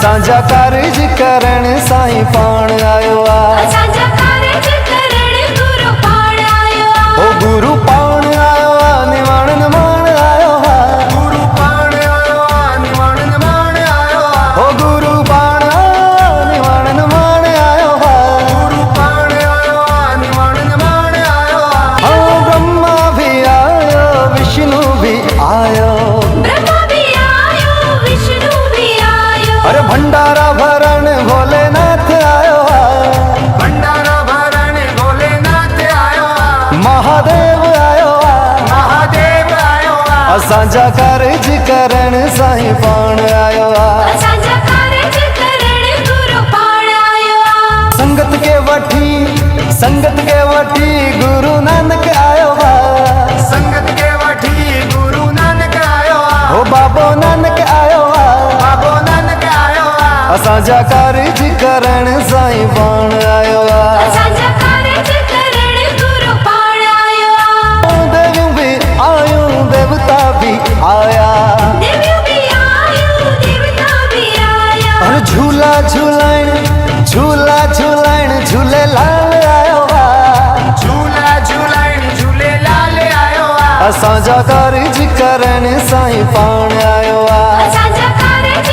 सांझा कारज करण साईं पाण आयो आ। सांझा कारज करण गुरु पाण आयो आ। ओ गुरु पाण आयो आ, निवाण नमाण आयो आ। गुरु पाण आयो आ, निवाण नमाण आयो आ। ओ गुरु पाण आयो, निवाण नमाण आयो आ। गुरु पाण आयो आ, निवाण नमाण आयो आ। ओ ब्रह्मा भी आयो, विष्णु भी आयो। ब्रह्मा भी आयो, विष्णु भी आयो। अरे भंडारा भरण भोलेनाथ आयो आ। भंडारा भरण भोलेनाथ आयो आ। महादेव आयो आ। महादेव आयो आ। सांझा कारज करण साईं पाण आयो आ। सांझा कारज करण गुरु पाण आयो आ। संगत के वठी गुरु नानक आयो आ। संगत के वठी गुरु नानक आयो आ। ओ बाबो नानक आयो आ। बाबो नानक आयो आ। सांझा कारज करण साईं पाण आयो आ। सांझा कारज करण गुरु पाण आयो आ। देवियों भी आयो, देवता भी आया। देवियों भी आयो, देवता भी आया। और झूला झूलाइन झूले लाल आयो आ। झूला झूलाइन झूले लाल आयो आ। सांझा कारज करण साईं पाण आयो आ। सांझा कारज